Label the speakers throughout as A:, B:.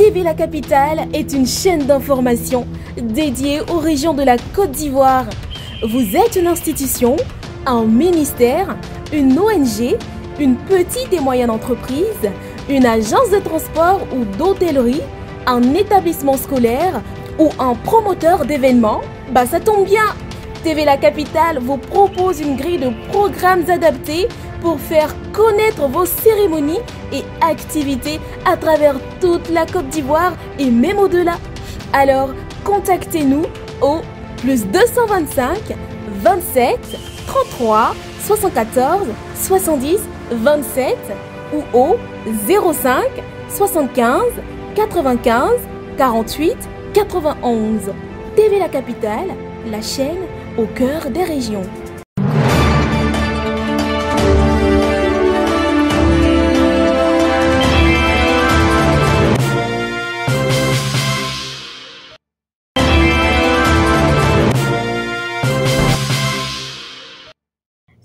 A: TV La Capitale est une chaîne d'information dédiée aux régions de la Côte d'Ivoire. Vous êtes une institution, un ministère, une ONG, une petite et moyenne entreprise, une agence de transport ou d'hôtellerie, un établissement scolaire ou un promoteur d'événements? Ça tombe bien! TV La Capitale vous propose une grille de programmes adaptés pour faire connaître vos cérémonies et activités à travers toute la Côte d'Ivoire et même au-delà. Alors, contactez-nous au +225 27 33 74 70 27 ou au 05 75 95 48 91. TV La Capitale, la chaîne au cœur des régions.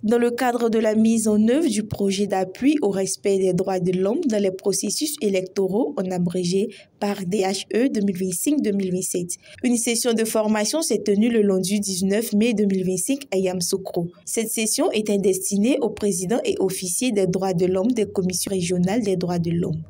B: Dans le cadre de la mise en œuvre du projet d'appui au respect des droits de l'homme dans les processus électoraux, en abrégé par DHE 2025-2027, une session de formation s'est tenue le lundi 19 mai 2025 à Yamoussoukro. Cette session était destinée aux présidents et officiers des droits de l'homme des commissions régionales des droits de l'homme.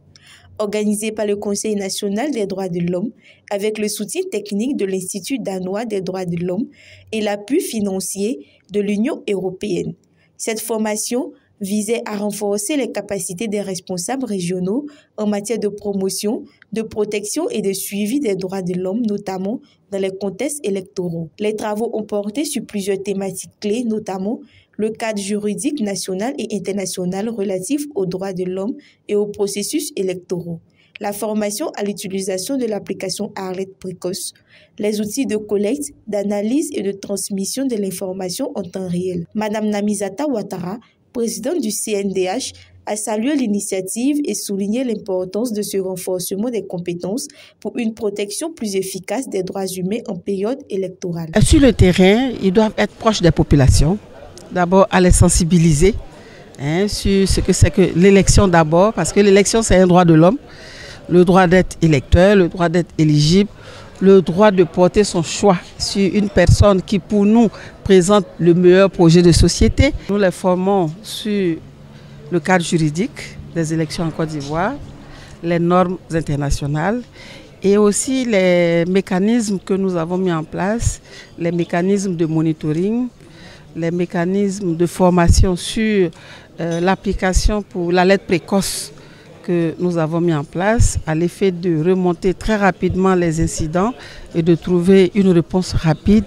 B: Organisée par le Conseil national des droits de l'homme, avec le soutien technique de l'Institut danois des droits de l'homme et l'appui financier de l'Union européenne. Cette formation visait à renforcer les capacités des responsables régionaux en matière de promotion, de protection et de suivi des droits de l'homme, notamment dans les contextes électoraux. Les travaux ont porté sur plusieurs thématiques clés, notamment le cadre juridique national et international relatif aux droits de l'homme et aux processus électoraux, la formation à l'utilisation de l'application Alerte précoce, les outils de collecte, d'analyse et de transmission de l'information en temps réel. Madame Namizata Ouattara, présidente du CNDH, a salué l'initiative et souligné l'importance de ce renforcement des compétences pour une protection plus efficace des droits humains en période électorale.
C: Sur le terrain, ils doivent être proches des populations. D'abord, à les sensibiliser sur ce que c'est que l'élection d'abord, parce que l'élection, c'est un droit de l'homme. Le droit d'être électeur, le droit d'être éligible, le droit de porter son choix sur une personne qui, pour nous, présente le meilleur projet de société. Nous les formons sur le cadre juridique des élections en Côte d'Ivoire, les normes internationales et aussi les mécanismes que nous avons mis en place, les mécanismes de monitoring, les mécanismes de formation sur l'application pour l'alerte précoce que nous avons mis en place à l'effet de remonter très rapidement les incidents et de trouver une réponse rapide.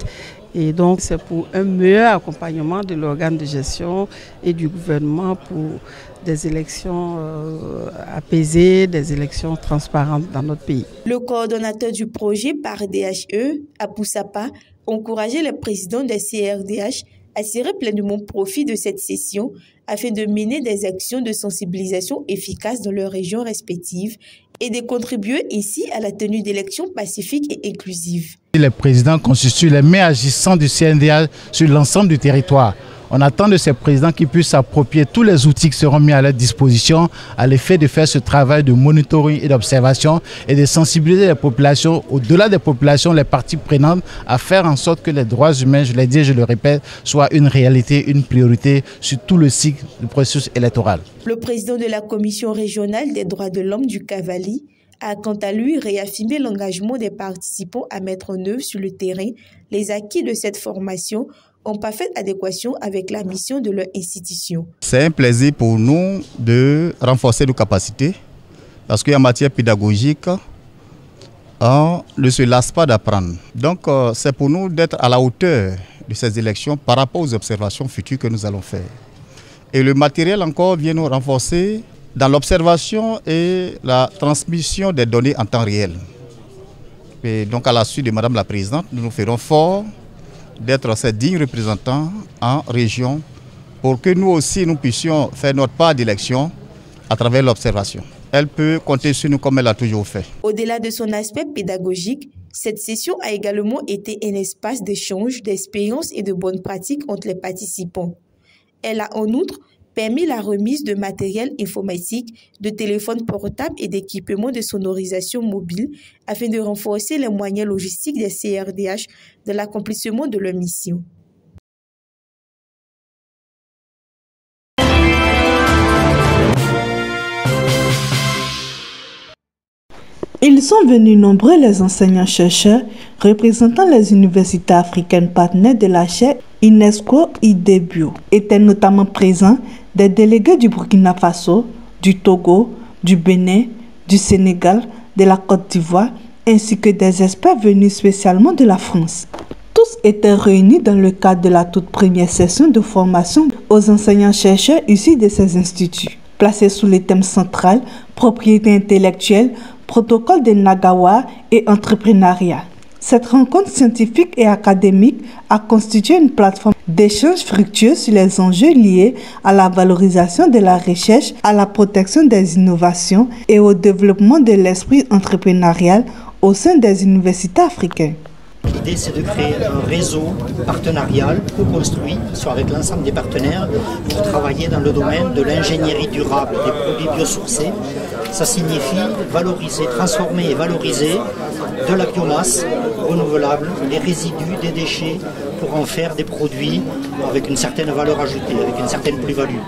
C: Et donc c'est pour un meilleur accompagnement de l'organe de gestion et du gouvernement pour des élections apaisées, des élections transparentes dans notre pays.
B: Le coordonnateur du projet par DHE, Apoussapa, encourageait les présidents des CRDH à tirer pleinement profit de cette session afin de mener des actions de sensibilisation efficaces dans leurs régions respectives et de contribuer ici à la tenue d'élections pacifiques et inclusives.
D: Les présidents constituent les mains agissantes du CNDH sur l'ensemble du territoire. On attend de ces présidents qu'ils puissent s'approprier tous les outils qui seront mis à leur disposition à l'effet de faire ce travail de monitoring et d'observation et de sensibiliser les populations, au-delà des populations, les parties prenantes, à faire en sorte que les droits humains, je l'ai dit et je le répète, soient une réalité, une priorité sur tout le cycle du processus électoral.
B: Le président de la Commission régionale des droits de l'homme du Cavali a quant à lui réaffirmé l'engagement des participants à mettre en œuvre sur le terrain les acquis de cette formation en parfaite adéquation avec la mission de leur institution. C'est un plaisir pour nous de renforcer nos capacités parce qu'en matière pédagogique, on ne se lasse pas d'apprendre. Donc c'est pour nous d'être à la hauteur de ces élections par rapport aux observations futures que nous allons faire. Et le matériel encore vient nous renforcer dans l'observation et la transmission des données en temps réel. Et donc à la suite de Madame la Présidente, nous nous ferons fort d'être ces dignes représentants en région pour que nous aussi nous puissions faire notre part d'élection à travers l'observation. Elle peut compter sur nous comme elle a toujours fait. Au-delà de son aspect pédagogique, cette session a également été un espace d'échange, d'expériences et de bonnes pratiques entre les participants. Elle a en outre permis la remise de matériel informatique, de téléphones portables et d'équipements de sonorisation mobile afin de renforcer les moyens logistiques des CRDH dans l'accomplissement de leur mission.
E: Ils sont venus nombreux les enseignants-chercheurs représentant les universités africaines partenaires de la chaire UNESCO IDEBIO. Étaient notamment présents des délégués du Burkina Faso, du Togo, du Bénin, du Sénégal, de la Côte d'Ivoire, ainsi que des experts venus spécialement de la France. Tous étaient réunis dans le cadre de la toute première session de formation aux enseignants-chercheurs issus de ces instituts, placés sous les thèmes centraux propriété intellectuelle, protocole de Nagawa et entrepreneuriat. Cette rencontre scientifique et académique a constitué une plateforme d'échange fructueux sur les enjeux liés à la valorisation de la recherche, à la protection des innovations et au développement de l'esprit entrepreneurial au sein des universités africaines.
F: L'idée, c'est de créer un réseau partenarial co-construit, soit avec l'ensemble des partenaires, pour travailler dans le domaine de l'ingénierie durable des produits biosourcés. Ça signifie valoriser, transformer et valoriser de la biomasse renouvelable, les résidus des déchets, pour en faire des produits avec une certaine valeur ajoutée, avec une certaine plus-value.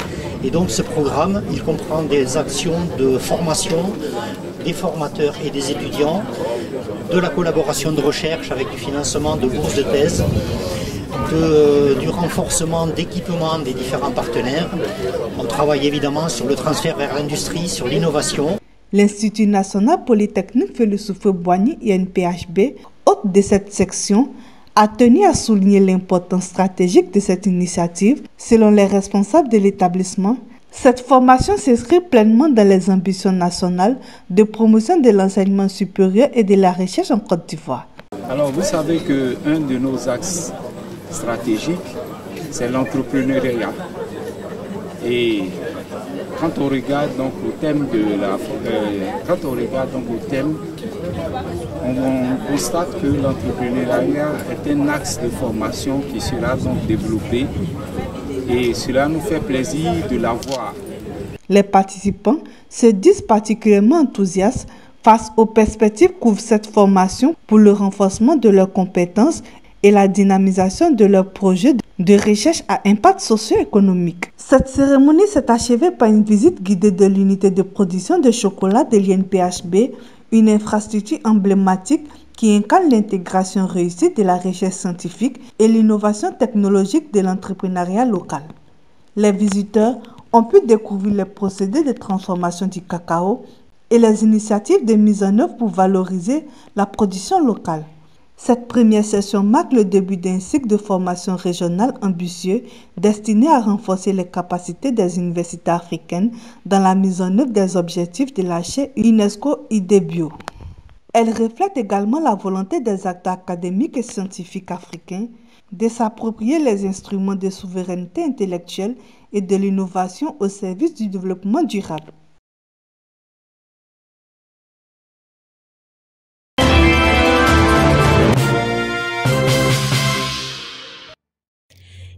F: Et donc ce programme, il comprend des actions de formation des formateurs et des étudiants, de la collaboration de recherche avec du financement de bourses de thèse, du renforcement d'équipements des différents partenaires. On travaille évidemment sur le transfert vers l'industrie, sur l'innovation.
E: L'Institut national polytechnique Félix Houphouët-Boigny, INPHB, hôte de cette section, a tenu à souligner l'importance stratégique de cette initiative. Selon les responsables de l'établissement, cette formation s'inscrit pleinement dans les ambitions nationales de promotion de l'enseignement supérieur et de la recherche en Côte d'Ivoire.
G: Alors vous savez qu'un de nos axes stratégiques, c'est l'entrepreneuriat. Et quand on regarde donc au thème on constate que l'entrepreneuriat est un axe de formation qui sera donc développé. Et cela nous fait plaisir de l'avoir.
E: Les participants se disent particulièrement enthousiastes face aux perspectives qu'ouvre cette formation pour le renforcement de leurs compétences et la dynamisation de leurs projets de recherche à impact socio-économique. Cette cérémonie s'est achevée par une visite guidée de l'unité de production de chocolat de l'INPHB, une infrastructure emblématique qui incarne l'intégration réussie de la recherche scientifique et l'innovation technologique de l'entrepreneuriat local. Les visiteurs ont pu découvrir les procédés de transformation du cacao et les initiatives de mise en œuvre pour valoriser la production locale. Cette première session marque le début d'un cycle de formation régionale ambitieux destiné à renforcer les capacités des universités africaines dans la mise en œuvre des objectifs de la chaire UNESCO IDEBIO. Elle reflète également la volonté des acteurs académiques et scientifiques africains de s'approprier les instruments de souveraineté intellectuelle et de l'innovation au service du développement durable.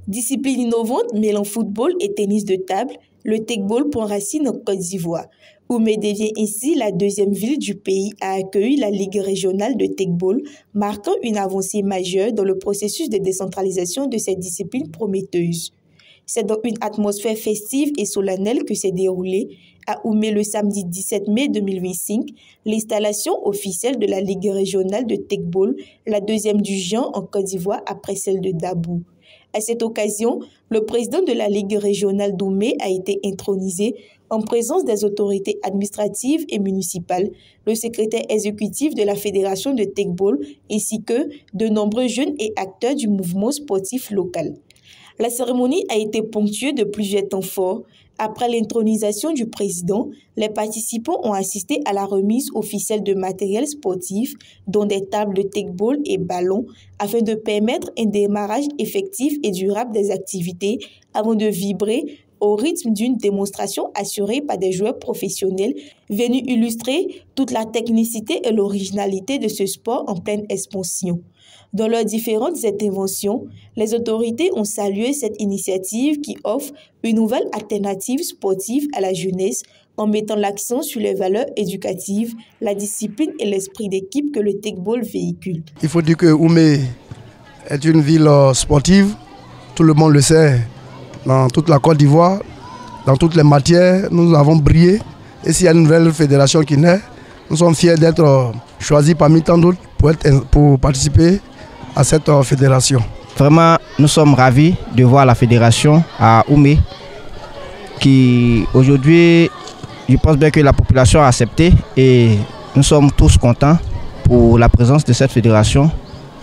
B: Discipline innovante mêlant football et tennis de table, le tegball prend racine en Côte d'Ivoire. Oumé devient ainsi la deuxième ville du pays à accueillir la Ligue régionale de tegball, marquant une avancée majeure dans le processus de décentralisation de cette discipline prometteuse. C'est dans une atmosphère festive et solennelle que s'est déroulée à Oumé le samedi 17 mai 2025 l'installation officielle de la Ligue régionale de tegball, la deuxième du genre en Côte d'Ivoire après celle de Dabou. À cette occasion, le président de la Ligue régionale d'Oumé a été intronisé en présence des autorités administratives et municipales, le secrétaire exécutif de la Fédération de tegball ainsi que de nombreux jeunes et acteurs du mouvement sportif local. La cérémonie a été ponctuée de plusieurs temps forts. Après l'intronisation du président, les participants ont assisté à la remise officielle de matériel sportif, dont des tables de tegball et ballons, afin de permettre un démarrage effectif et durable des activités avant de vibrer au rythme d'une démonstration assurée par des joueurs professionnels venus illustrer toute la technicité et l'originalité de ce sport en pleine expansion. Dans leurs différentes interventions, les autorités ont salué cette initiative qui offre une nouvelle alternative sportive à la jeunesse en mettant l'accent sur les valeurs éducatives, la discipline et l'esprit d'équipe que le Tekball véhicule.
H: Il faut dire que Oumé est une ville sportive, tout le monde le sait, dans toute la Côte d'Ivoire, dans toutes les matières, nous avons brillé. Et s'il y a une nouvelle fédération qui naît, nous sommes fiers d'être choisis parmi tant d'autres pour participer à cette fédération.
I: Vraiment, nous sommes ravis de voir la fédération à Oumé, qui aujourd'hui, je pense bien que la population a accepté et nous sommes tous contents pour la présence de cette fédération.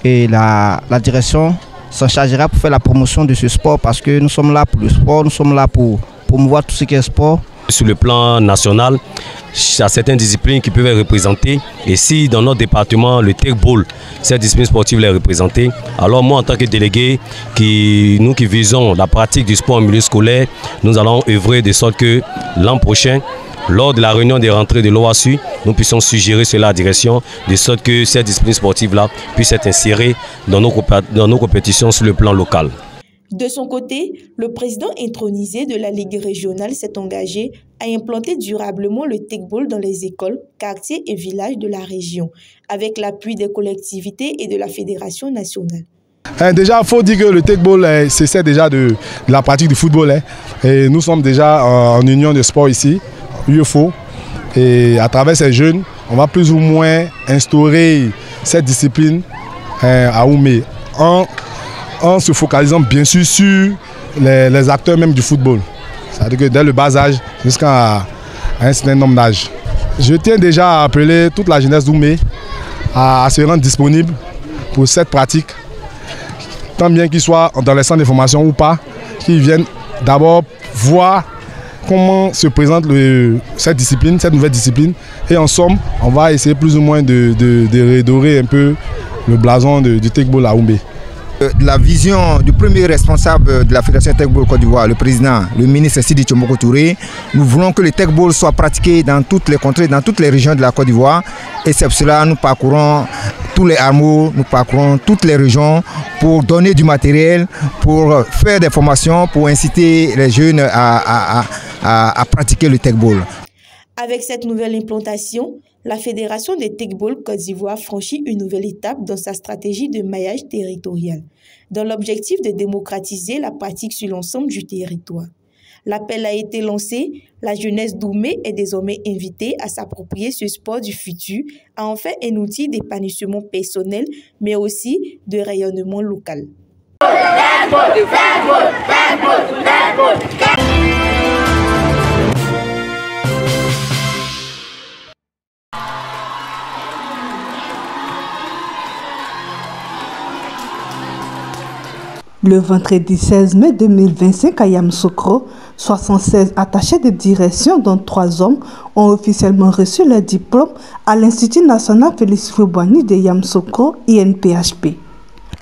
I: Et la direction s'en chargera pour faire la promotion de ce sport parce que nous sommes là pour le sport, nous sommes là pour promouvoir tout ce qui est sport.
J: Sur le plan national, il y a certaines disciplines qui peuvent être représentées. Et si dans notre département, le Tekball, cette discipline sportive est représentée, alors moi en tant que délégué, nous qui visons la pratique du sport en milieu scolaire, nous allons œuvrer de sorte que l'an prochain, lors de la réunion des rentrées de l'OASU, nous puissions suggérer cela à la direction, de sorte que cette discipline sportive-là puisse être insérée dans nos compétitions sur le plan local.
B: De son côté, le président intronisé de la Ligue régionale s'est engagé à implanter durablement le Tekball dans les écoles, quartiers et villages de la région, avec l'appui des collectivités et de la Fédération nationale.
K: Déjà, il faut dire que le Tekball cessait déjà de la pratique du football. Et nous sommes déjà en union de sport ici, UFO. Et à travers ces jeunes, on va plus ou moins instaurer cette discipline à Oumé en se focalisant bien sûr sur les acteurs même du football. C'est-à-dire que dès le bas âge jusqu'à un certain nombre d'âge. Je tiens déjà à appeler toute la jeunesse d'Oumé à se rendre disponible pour cette pratique, tant bien qu'ils soient dans les centres de formation ou pas, qu'ils viennent d'abord voir comment se présente cette discipline, cette nouvelle discipline. Et en somme, on va essayer plus ou moins de redorer un peu le blason du Tekball à Oumé.
L: La vision du premier responsable de la Fédération Tekball Côte d'Ivoire, le président, le ministre Sidi Tchomoko Touré, nous voulons que le Tekball soit pratiqué dans toutes les contrées, dans toutes les régions de la Côte d'Ivoire. Et c'est pour cela que nous parcourons tous les hameaux, nous parcourons toutes les régions pour donner du matériel, pour faire des formations, pour inciter les jeunes à pratiquer le Tekball.
B: Avec cette nouvelle implantation, la Fédération des Tekball Côte d'Ivoire franchit une nouvelle étape dans sa stratégie de maillage territorial, dans l'objectif de démocratiser la pratique sur l'ensemble du territoire. L'appel a été lancé, la jeunesse d'Oumé est désormais invitée à s'approprier ce sport du futur, à en faire un outil d'épanouissement personnel, mais aussi de rayonnement local.
E: Le vendredi 16 mai 2025 à Yamoussoukro, 76 attachés de direction dont 3 hommes ont officiellement reçu leur diplôme à l'Institut national Félix Houphouët-Boigny de Yamoussoukro, INPHP.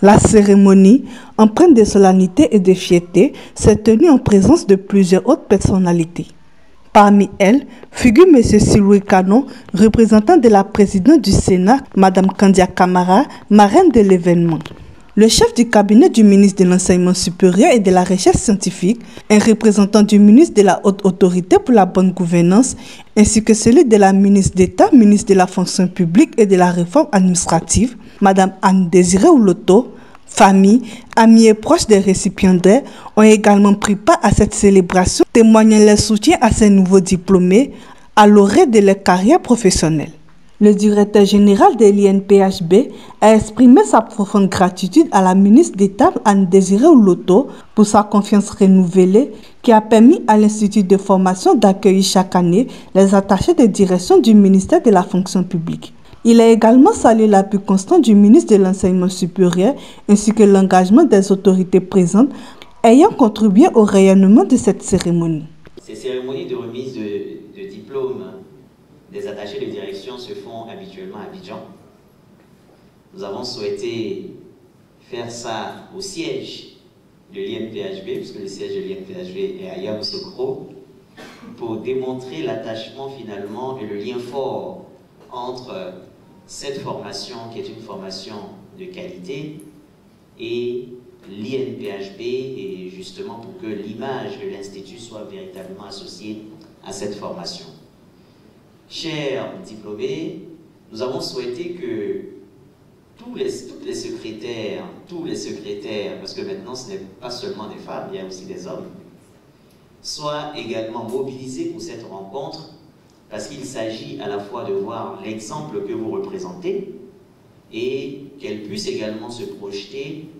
E: La cérémonie, empreinte de solennité et de fierté, s'est tenue en présence de plusieurs autres personnalités. Parmi elles, figure M. Siloui Kanon, représentant de la présidente du Sénat, Mme Kandia Kamara, marraine de l'événement. Le chef du cabinet du ministre de l'Enseignement supérieur et de la Recherche scientifique, un représentant du ministre de la Haute Autorité pour la bonne gouvernance, ainsi que celui de la ministre d'État, ministre de la Fonction publique et de la Réforme administrative, Mme Anne Désirée Ouloto, famille, amis et proches des récipiendaires ont également pris part à cette célébration, témoignant leur soutien à ces nouveaux diplômés à l'orée de leur carrière professionnelle. Le directeur général de l'INPHB a exprimé sa profonde gratitude à la ministre d'État Anne Désirée Ouloto pour sa confiance renouvelée qui a permis à l'Institut de formation d'accueillir chaque année les attachés de direction du ministère de la fonction publique. Il a également salué l'appui constant du ministre de l'Enseignement supérieur ainsi que l'engagement des autorités présentes ayant contribué au rayonnement de cette cérémonie.
M: Ces cérémonies de remise de diplômes des attachés de direction se font habituellement à Abidjan. Nous avons souhaité faire ça au siège de l'INPHB, puisque le siège de l'INPHB est à Yamoussoukro, pour démontrer l'attachement finalement et le lien fort entre cette formation qui est une formation de qualité et l'INPHB, et justement pour que l'image de l'Institut soit véritablement associée à cette formation. Chers diplômés, nous avons souhaité que tous les secrétaires, parce que maintenant ce n'est pas seulement des femmes, il y a aussi des hommes, soient également mobilisés pour cette rencontre, parce qu'il s'agit à la fois de voir l'exemple que vous représentez et qu'elles puissent également se projeter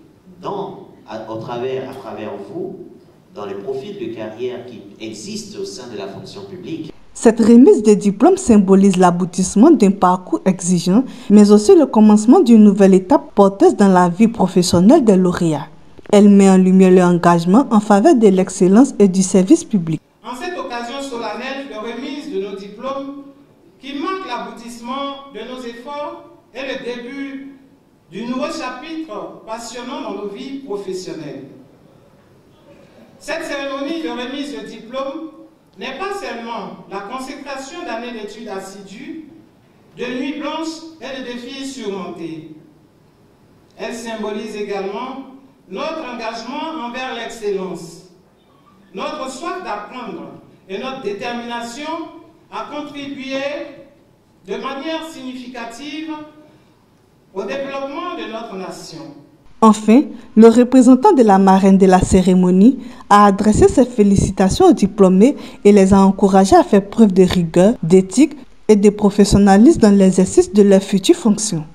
M: à travers vous dans les profils de carrière qui existent au sein de la fonction publique.
E: Cette remise des diplômes symbolise l'aboutissement d'un parcours exigeant, mais aussi le commencement d'une nouvelle étape porteuse dans la vie professionnelle des lauréats. Elle met en lumière leur engagement en faveur de l'excellence et du service public.
N: En cette occasion solennelle de remise de nos diplômes, qui marque l'aboutissement de nos efforts et le début du nouveau chapitre passionnant dans nos vies professionnelles. Cette cérémonie de remise de diplôme n'est pas seulement la consécration d'années d'études assidues, de nuits blanches et de défis surmontés. Elle symbolise également notre engagement envers l'excellence, notre soif d'apprendre et notre détermination à contribuer de manière significative au développement de notre nation.
E: Enfin, le représentant de la marraine de la cérémonie a adressé ses félicitations aux diplômés et les a encouragés à faire preuve de rigueur, d'éthique et de professionnalisme dans l'exercice de leurs futures fonctions.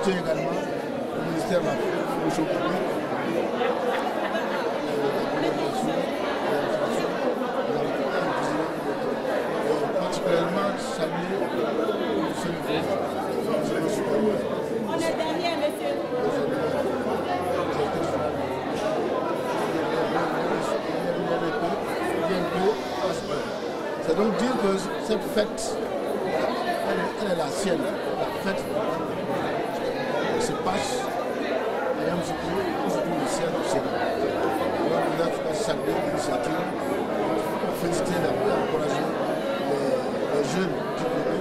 O: Également au ministère de la fonction publique, particulièrement saluer monsieur le président. On est derrière, monsieur. C'est donc dire que cette fête, elle est la sienne, la fête se passe à Yamoussoukro, aujourd'hui le ciel du Sénat. Alors nous avons salué l'initiative pour féliciter et encourager les jeunes diplômés